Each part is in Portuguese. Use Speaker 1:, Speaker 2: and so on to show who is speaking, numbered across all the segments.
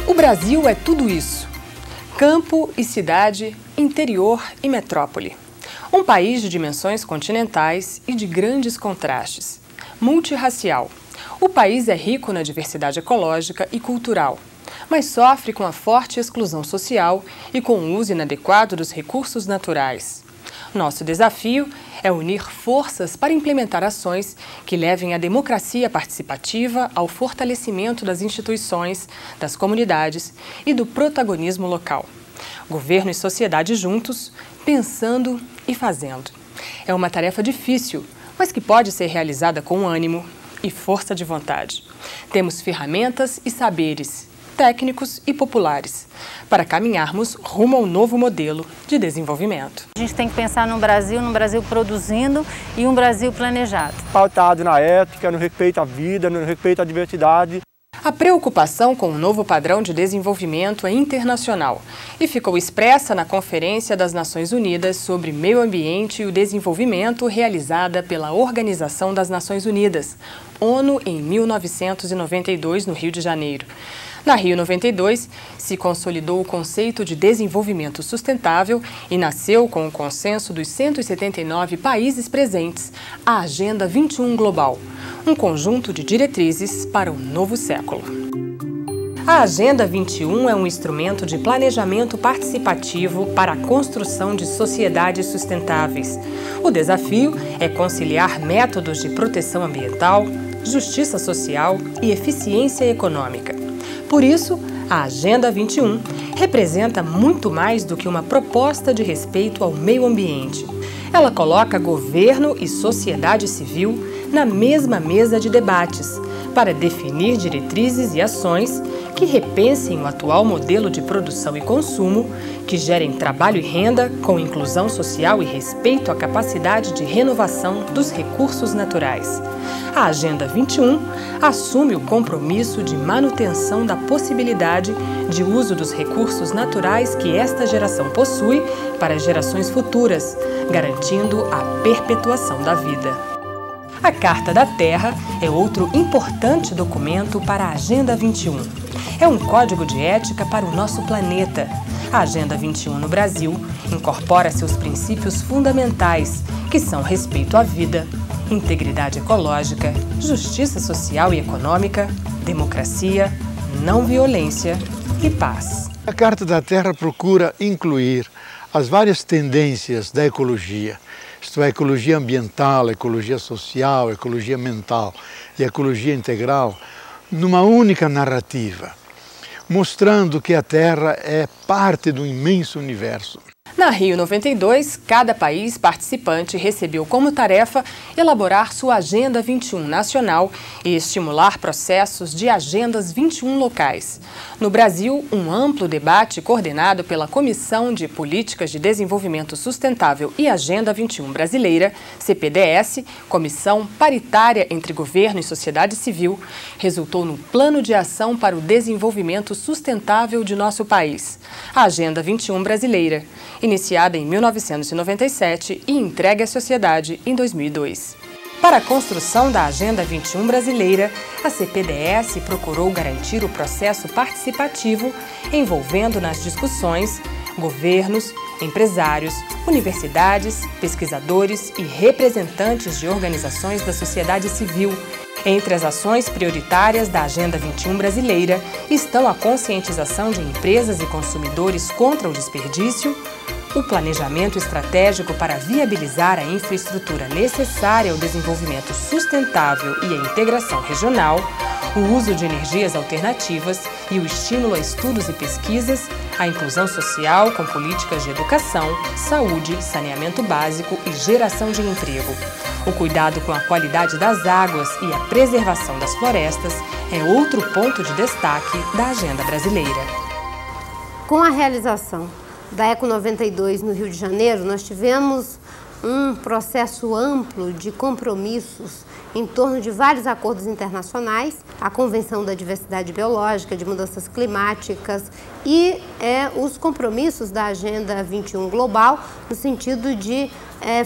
Speaker 1: O Brasil é tudo isso: campo e cidade, interior e metrópole. Um país de dimensões continentais e de grandes contrastes. Multirracial. O país é rico na diversidade ecológica e cultural, mas sofre com a forte exclusão social e com o uso inadequado dos recursos naturais. Nosso desafio é unir forças para implementar ações que levem a democracia participativa ao fortalecimento das instituições, das comunidades e do protagonismo local. Governo e sociedade juntos, pensando e fazendo. É uma tarefa difícil, mas que pode ser realizada com ânimo e força de vontade. Temos ferramentas e saberes, técnicos e populares, para caminharmos rumo ao novo modelo de desenvolvimento.
Speaker 2: A gente tem que pensar num Brasil produzindo e um Brasil planejado.
Speaker 3: Pautado na ética, no respeito à vida, no respeito à diversidade.
Speaker 1: A preocupação com o novo padrão de desenvolvimento é internacional e ficou expressa na Conferência das Nações Unidas sobre Meio Ambiente e o Desenvolvimento realizada pela Organização das Nações Unidas, ONU, em 1992, no Rio de Janeiro. Na Rio 92, se consolidou o conceito de desenvolvimento sustentável e nasceu com o consenso dos 179 países presentes a Agenda 21 Global, um conjunto de diretrizes para o novo século. A Agenda 21 é um instrumento de planejamento participativo para a construção de sociedades sustentáveis. O desafio é conciliar métodos de proteção ambiental, justiça social e eficiência econômica. Por isso, a Agenda 21 representa muito mais do que uma proposta de respeito ao meio ambiente. Ela coloca governo e sociedade civil na mesma mesa de debates para definir diretrizes e ações que repensem o atual modelo de produção e consumo, que gerem trabalho e renda com inclusão social e respeito à capacidade de renovação dos recursos naturais. A Agenda 21 assume o compromisso de manutenção da possibilidade de uso dos recursos naturais que esta geração possui para gerações futuras, garantindo a perpetuação da vida. A Carta da Terra é outro importante documento para a Agenda 21. É um código de ética para o nosso planeta. A Agenda 21 no Brasil incorpora seus princípios fundamentais, que são respeito à vida, integridade ecológica, justiça social e econômica, democracia, não violência e paz.
Speaker 4: A Carta da Terra procura incluir as várias tendências da ecologia, isto é, ecologia ambiental, ecologia social, ecologia mental e ecologia integral, numa única narrativa, mostrando que a Terra é parte do imenso universo.
Speaker 1: Na Rio 92, cada país participante recebeu como tarefa elaborar sua Agenda 21 nacional e estimular processos de Agendas 21 locais. No Brasil, um amplo debate coordenado pela Comissão de Políticas de Desenvolvimento Sustentável e Agenda 21 Brasileira, CPDS, Comissão Paritária entre Governo e Sociedade Civil, resultou no Plano de Ação para o Desenvolvimento Sustentável de nosso país, a Agenda 21 Brasileira, iniciada em 1997 e entregue à sociedade em 2002. Para a construção da Agenda 21 brasileira, a CPDS procurou garantir o processo participativo, envolvendo nas discussões governos, empresários, universidades, pesquisadores e representantes de organizações da sociedade civil. Entre as ações prioritárias da Agenda 21 brasileira estão a conscientização de empresas e consumidores contra o desperdício, o planejamento estratégico para viabilizar a infraestrutura necessária ao desenvolvimento sustentável e a integração regional, o uso de energias alternativas e o estímulo a estudos e pesquisas, a inclusão social com políticas de educação, saúde, saneamento básico e geração de emprego. O cuidado com a qualidade das águas e a preservação das florestas é outro ponto de destaque da agenda brasileira.
Speaker 5: Com a realização da Eco 92 no Rio de Janeiro, nós tivemos um processo amplo de compromissos em torno de vários acordos internacionais, a Convenção da Diversidade Biológica, de Mudanças Climáticas e os compromissos da Agenda 21 Global, no sentido de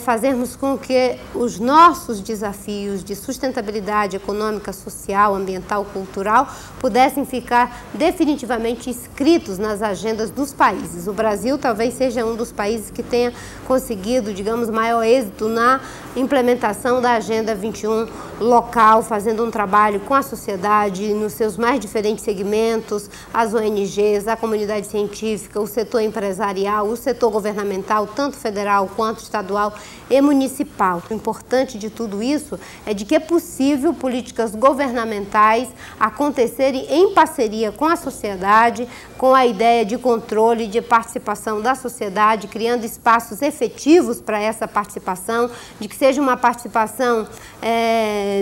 Speaker 5: fazermos com que os nossos desafios de sustentabilidade econômica, social, ambiental, cultural pudessem ficar definitivamente inscritos nas agendas dos países. O Brasil talvez seja um dos países que tenha conseguido, digamos, maior êxito na implementação da Agenda 21 local, fazendo um trabalho com a sociedade nos seus mais diferentes segmentos, as ONGs, a comunidade científica, o setor empresarial, o setor governamental, tanto federal quanto estadual e municipal. O importante de tudo isso é de que é possível políticas governamentais acontecerem em parceria com a sociedade, com a ideia de controle e de participação da sociedade, criando espaços efetivos para essa participação, de que seja uma participação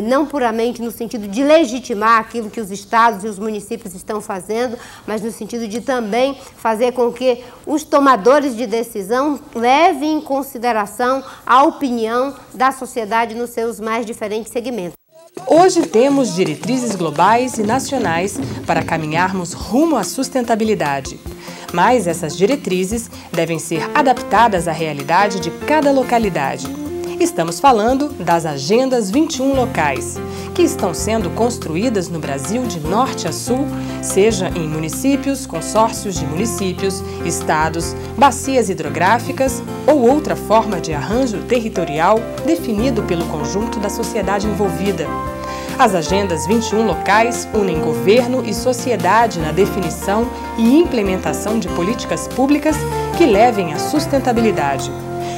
Speaker 5: não puramente no sentido de legitimar aquilo que os estados e os municípios estão fazendo, mas no sentido de também fazer com que os tomadores de decisão levem em consideração a opinião da sociedade nos seus mais diferentes segmentos.
Speaker 1: Hoje temos diretrizes globais e nacionais para caminharmos rumo à sustentabilidade. Mas essas diretrizes devem ser adaptadas à realidade de cada localidade. Estamos falando das Agendas 21 locais, que estão sendo construídas no Brasil de norte a sul, seja em municípios, consórcios de municípios, estados, bacias hidrográficas ou outra forma de arranjo territorial definido pelo conjunto da sociedade envolvida. As Agendas 21 locais unem governo e sociedade na definição e implementação de políticas públicas que levem à sustentabilidade.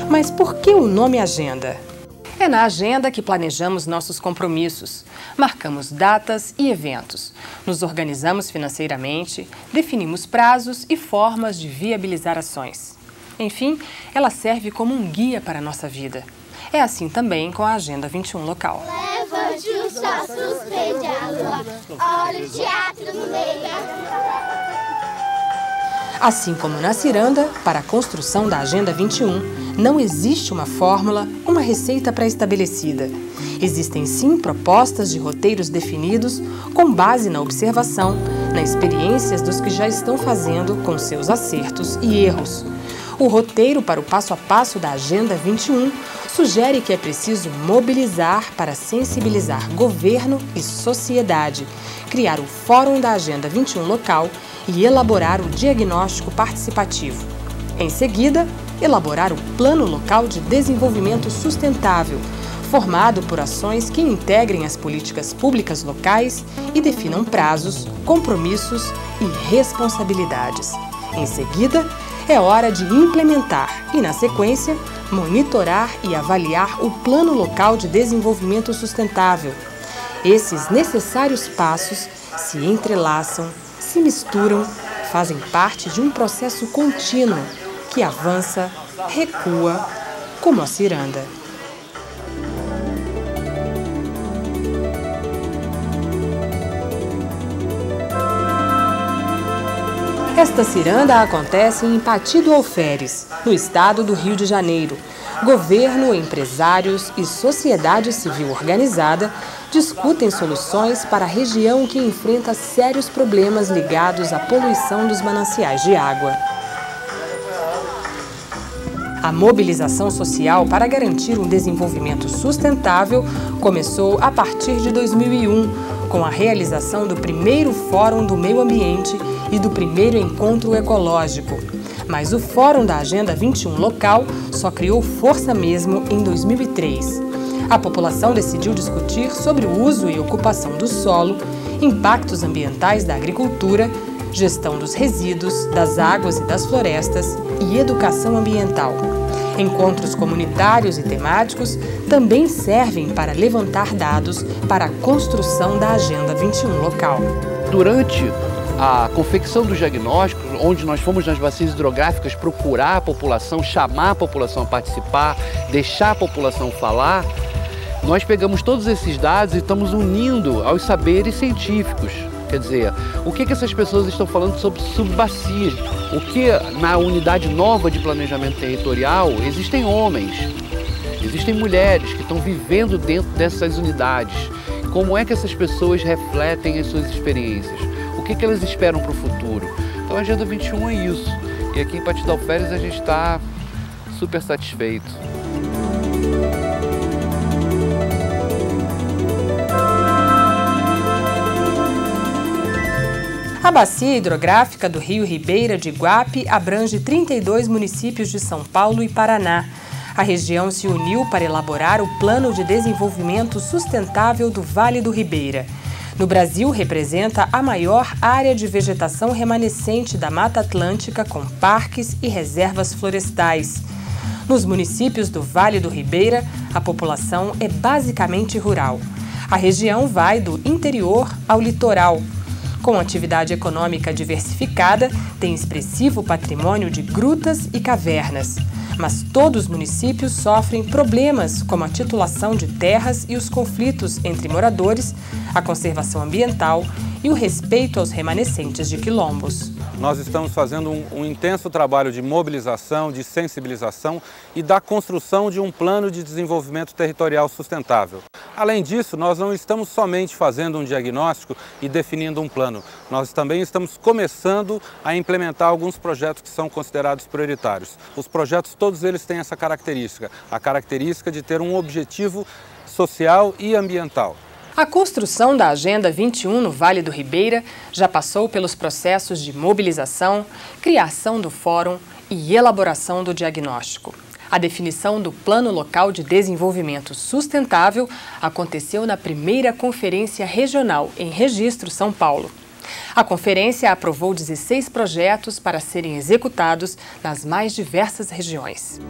Speaker 1: Mas por que o nome Agenda? É na agenda que planejamos nossos compromissos, marcamos datas e eventos, nos organizamos financeiramente, definimos prazos e formas de viabilizar ações. Enfim, ela serve como um guia para a nossa vida. É assim também com a Agenda 21 local.
Speaker 6: Levante os passos, veja a lua, olha o teatro no meio da rua.
Speaker 1: Assim como na Ciranda, para a construção da Agenda 21, não existe uma fórmula, uma receita pré-estabelecida. Existem sim propostas de roteiros definidos com base na observação, nas experiências dos que já estão fazendo com seus acertos e erros. O roteiro para o passo a passo da Agenda 21 sugere que é preciso mobilizar para sensibilizar governo e sociedade, criar o Fórum da Agenda 21 local e elaborar o diagnóstico participativo. Em seguida, elaborar o Plano Local de Desenvolvimento Sustentável, formado por ações que integrem as políticas públicas locais e definam prazos, compromissos e responsabilidades. Em seguida, é hora de implementar e, na sequência, monitorar e avaliar o Plano Local de Desenvolvimento Sustentável. Esses necessários passos se entrelaçam, se misturam, fazem parte de um processo contínuo que avança, recua, como a Ciranda. Esta ciranda acontece em Pati do Alferes, no estado do Rio de Janeiro. Governo, empresários e sociedade civil organizada discutem soluções para a região que enfrenta sérios problemas ligados à poluição dos mananciais de água. A mobilização social para garantir um desenvolvimento sustentável começou a partir de 2001, com a realização do primeiro Fórum do Meio Ambiente e do primeiro Encontro Ecológico. Mas o Fórum da Agenda 21 local só criou força mesmo em 2003. A população decidiu discutir sobre o uso e ocupação do solo, impactos ambientais da agricultura, gestão dos resíduos, das águas e das florestas e educação ambiental. Encontros comunitários e temáticos também servem para levantar dados para a construção da Agenda 21 local.
Speaker 7: Durante a confecção dos diagnósticos, onde nós fomos nas bacias hidrográficas procurar a população, chamar a população a participar, deixar a população falar, nós pegamos todos esses dados e estamos unindo aos saberes científicos. Quer dizer, o que essas pessoas estão falando sobre subbacias? O que na unidade nova de planejamento territorial existem homens, existem mulheres que estão vivendo dentro dessas unidades. Como é que essas pessoas refletem as suas experiências? O que elas esperam para o futuro? Então a Agenda 21 é isso. E aqui em Pati do Alferes a gente está super satisfeito.
Speaker 1: A bacia hidrográfica do Rio Ribeira de Iguape abrange 32 municípios de São Paulo e Paraná. A região se uniu para elaborar o Plano de Desenvolvimento Sustentável do Vale do Ribeira. No Brasil, representa a maior área de vegetação remanescente da Mata Atlântica, com parques e reservas florestais. Nos municípios do Vale do Ribeira, a população é basicamente rural. A região vai do interior ao litoral. Com atividade econômica diversificada, tem expressivo patrimônio de grutas e cavernas. Mas todos os municípios sofrem problemas como a titulação de terras e os conflitos entre moradores, a conservação ambiental e o respeito aos remanescentes de quilombos.
Speaker 8: Nós estamos fazendo um intenso trabalho de mobilização, de sensibilização e da construção de um plano de desenvolvimento territorial sustentável. Além disso, nós não estamos somente fazendo um diagnóstico e definindo um plano. Nós também estamos começando a implementar alguns projetos que são considerados prioritários. Os projetos, todos eles têm essa característica, a característica de ter um objetivo social e ambiental.
Speaker 1: A construção da Agenda 21 no Vale do Ribeira já passou pelos processos de mobilização, criação do fórum e elaboração do diagnóstico. A definição do Plano Local de Desenvolvimento Sustentável aconteceu na primeira Conferência Regional em Registro, São Paulo. A conferência aprovou 16 projetos para serem executados nas mais diversas regiões.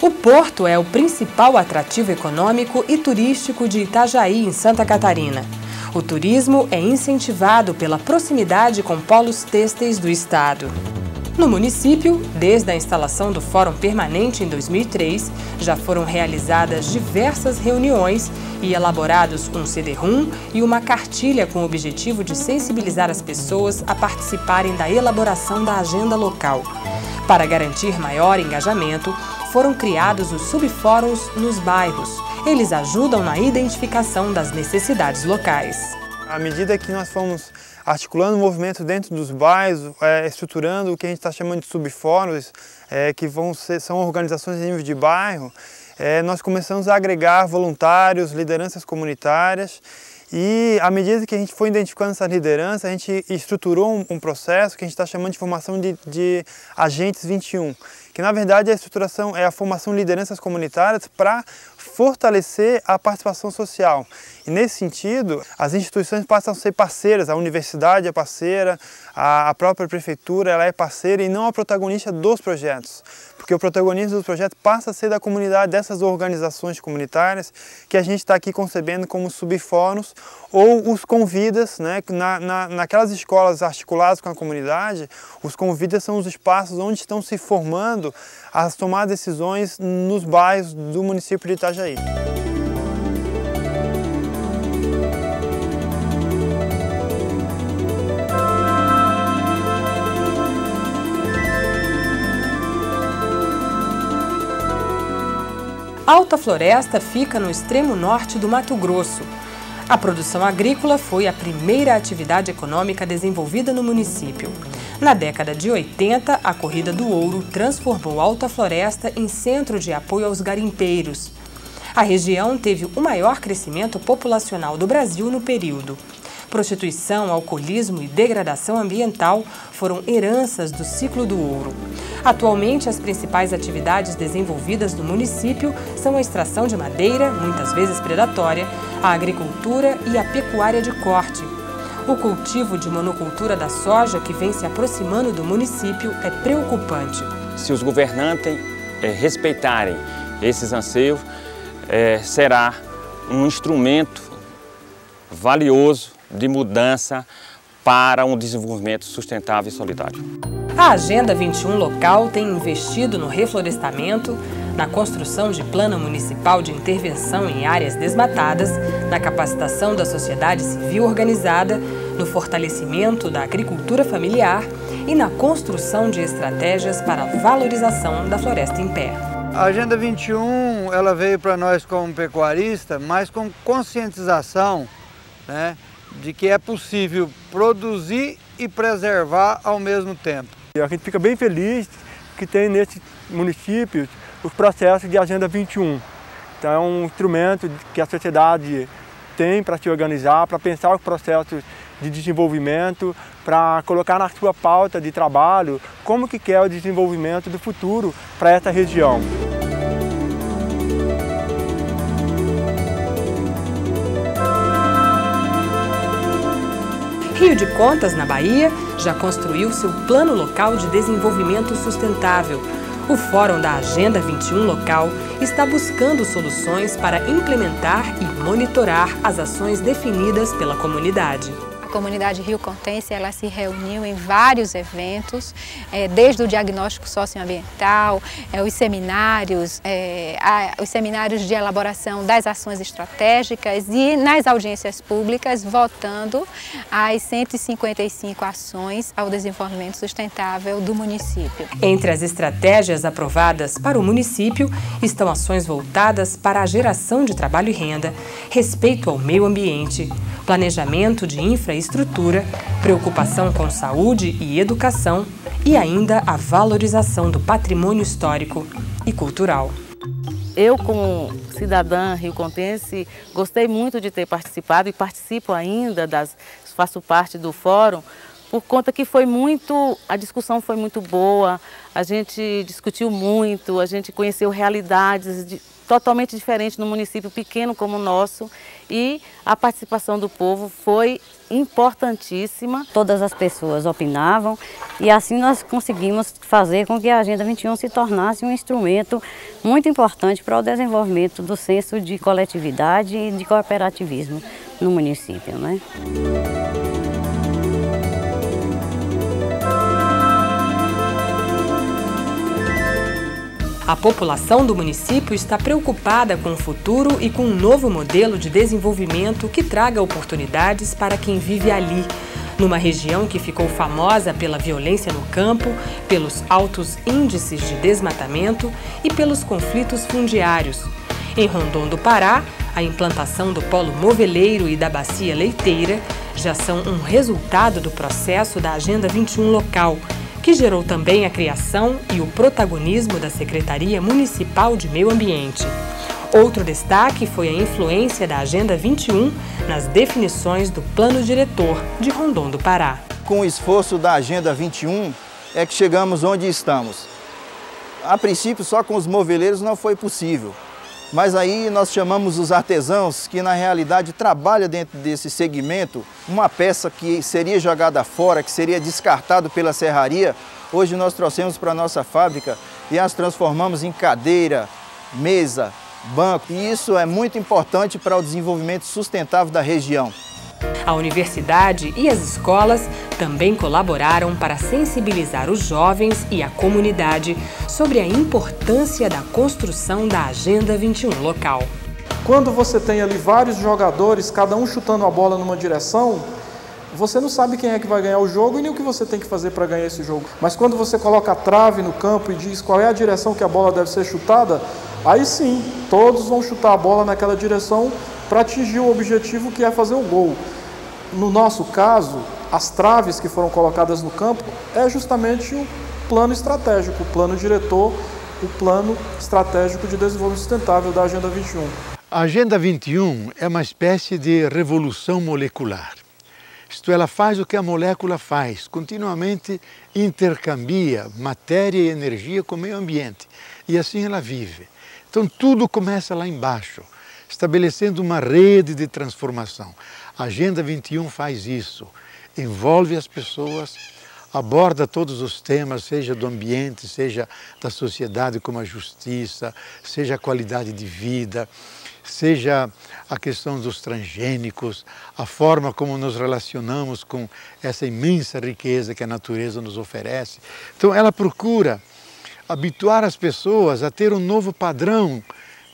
Speaker 1: O porto é o principal atrativo econômico e turístico de Itajaí, em Santa Catarina. O turismo é incentivado pela proximidade com polos têxteis do estado. No município, desde a instalação do Fórum Permanente em 2003, já foram realizadas diversas reuniões e elaborados um CD-ROM e uma cartilha com o objetivo de sensibilizar as pessoas a participarem da elaboração da agenda local. Para garantir maior engajamento, foram criados os subfóruns nos bairros. Eles ajudam na identificação das necessidades locais.
Speaker 3: À medida que nós fomos articulando o movimento dentro dos bairros, estruturando o que a gente está chamando de subfóruns, que são organizações de nível de bairro, nós começamos a agregar voluntários, lideranças comunitárias. E à medida que a gente foi identificando essa liderança, a gente estruturou um processo que a gente está chamando de formação de Agentes 21, que na verdade a estruturação é a formação de lideranças comunitárias para fortalecer a participação social. E nesse sentido, as instituições passam a ser parceiras, a universidade é parceira, a própria prefeitura ela é parceira e não a protagonista dos projetos. Porque o protagonista do projeto passa a ser da comunidade, dessas organizações comunitárias que a gente está aqui concebendo como subfóruns ou os convidas, né? Naquelas escolas articuladas com a comunidade, os convidas são os espaços onde estão se formando as tomadas de decisões nos bairros do município de Itajaí.
Speaker 1: Alta Floresta fica no extremo norte do Mato Grosso. A produção agrícola foi a primeira atividade econômica desenvolvida no município. Na década de 80, a Corrida do Ouro transformou Alta Floresta em centro de apoio aos garimpeiros. A região teve o maior crescimento populacional do Brasil no período. Prostituição, alcoolismo e degradação ambiental foram heranças do ciclo do ouro. Atualmente, as principais atividades desenvolvidas no município são a extração de madeira, muitas vezes predatória, a agricultura e a pecuária de corte. O cultivo de monocultura da soja, que vem se aproximando do município, é preocupante.
Speaker 9: Se os governantes respeitarem esses anseios, será um instrumento valioso de mudança para um desenvolvimento sustentável e solidário.
Speaker 1: A Agenda 21 local tem investido no reflorestamento, na construção de plano municipal de intervenção em áreas desmatadas, na capacitação da sociedade civil organizada, no fortalecimento da agricultura familiar e na construção de estratégias para a valorização da floresta em pé.
Speaker 10: A Agenda 21 ela veio para nós como pecuarista, mas com conscientização, né, de que é possível produzir e preservar ao mesmo tempo.
Speaker 3: A gente fica bem feliz que tem nesse município os processos de Agenda 21. Então é um instrumento que a sociedade tem para se organizar, para pensar os processos de desenvolvimento, para colocar na sua pauta de trabalho como que quer o desenvolvimento do futuro para essa região.
Speaker 1: Rio de Contas, na Bahia, já construiu seu Plano Local de Desenvolvimento Sustentável. O Fórum da Agenda 21 local está buscando soluções para implementar e monitorar as ações definidas pela comunidade.
Speaker 11: A comunidade riocontense ela se reuniu em vários eventos, desde o diagnóstico socioambiental, os seminários de elaboração das ações estratégicas e nas audiências públicas, votando as 155 ações ao desenvolvimento sustentável do município.
Speaker 1: Entre as estratégias aprovadas para o município estão ações voltadas para a geração de trabalho e renda, respeito ao meio ambiente, planejamento de infraestrutura, preocupação com saúde e educação e ainda a valorização do patrimônio histórico e cultural.
Speaker 12: Eu, como cidadã riocontense, gostei muito de ter participado e participo ainda, faço parte do fórum, por conta que a discussão foi muito boa, a gente discutiu muito, a gente conheceu realidades totalmente diferentes num município pequeno como o nosso e a participação do povo foi importantíssima.
Speaker 2: Todas as pessoas opinavam e assim nós conseguimos fazer com que a Agenda 21 se tornasse um instrumento muito importante para o desenvolvimento do senso de coletividade e de cooperativismo no município, né?
Speaker 1: A população do município está preocupada com o futuro e com um novo modelo de desenvolvimento que traga oportunidades para quem vive ali, numa região que ficou famosa pela violência no campo, pelos altos índices de desmatamento e pelos conflitos fundiários. Em Rondon do Pará, a implantação do polo moveleiro e da bacia leiteira já são um resultado do processo da Agenda 21 local, que gerou também a criação e o protagonismo da Secretaria Municipal de Meio Ambiente. Outro destaque foi a influência da Agenda 21 nas definições do Plano Diretor de Rondon do Pará.
Speaker 13: Com o esforço da Agenda 21 é que chegamos onde estamos. A princípio, só com os moveleiros não foi possível. Mas aí nós chamamos os artesãos que na realidade trabalham dentro desse segmento, uma peça que seria jogada fora, que seria descartado pela serraria, hoje nós trouxemos para a nossa fábrica e as transformamos em cadeira, mesa, banco. E isso é muito importante para o desenvolvimento sustentável da região.
Speaker 1: A universidade e as escolas também colaboraram para sensibilizar os jovens e a comunidade sobre a importância da construção da Agenda 21 local.
Speaker 14: Quando você tem ali vários jogadores, cada um chutando a bola numa direção, você não sabe quem é que vai ganhar o jogo e nem o que você tem que fazer para ganhar esse jogo. Mas quando você coloca a trave no campo e diz qual é a direção que a bola deve ser chutada, aí sim, todos vão chutar a bola naquela direção para atingir o objetivo que é fazer o gol. No nosso caso, as traves que foram colocadas no campo é justamente o plano estratégico, o plano diretor, o plano estratégico de desenvolvimento sustentável da Agenda 21.
Speaker 4: A Agenda 21 é uma espécie de revolução molecular. Isto, ela faz o que a molécula faz, continuamente intercambia matéria e energia com o meio ambiente. E assim ela vive. Então tudo começa lá embaixo, estabelecendo uma rede de transformação. A Agenda 21 faz isso, envolve as pessoas, aborda todos os temas, seja do ambiente, seja da sociedade, como a justiça, seja a qualidade de vida, seja a questão dos transgênicos, a forma como nos relacionamos com essa imensa riqueza que a natureza nos oferece. Então ela procura habituar as pessoas a ter um novo padrão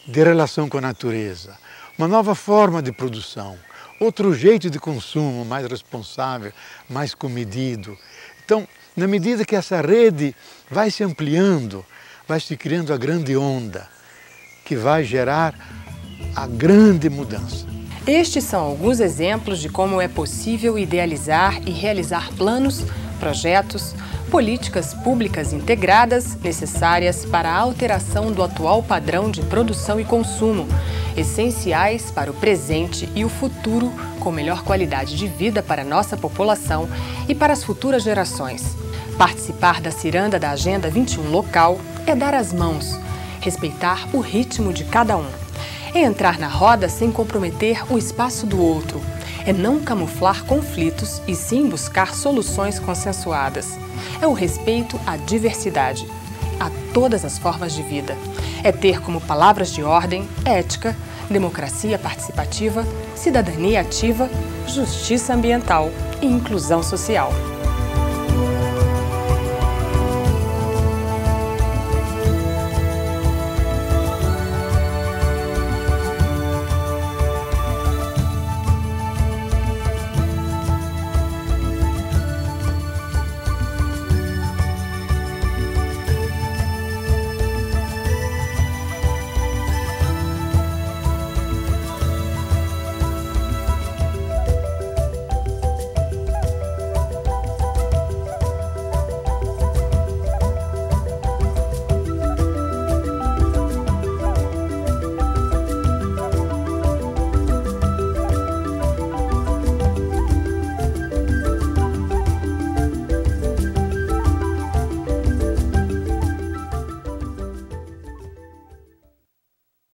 Speaker 4: de relação com a natureza, uma nova forma de produção, outro jeito de consumo, mais responsável, mais comedido. Então, na medida que essa rede vai se ampliando, vai se criando a grande onda, que vai gerar a grande mudança.
Speaker 1: Estes são alguns exemplos de como é possível idealizar e realizar planos, projetos, políticas públicas integradas necessárias para a alteração do atual padrão de produção e consumo, essenciais para o presente e o futuro, com melhor qualidade de vida para a nossa população e para as futuras gerações. Participar da ciranda da Agenda 21 local é dar as mãos, respeitar o ritmo de cada um. É entrar na roda sem comprometer o espaço do outro. É não camuflar conflitos e sim buscar soluções consensuadas. É o respeito à diversidade, a todas as formas de vida. É ter como palavras de ordem ética, democracia participativa, cidadania ativa, justiça ambiental e inclusão social.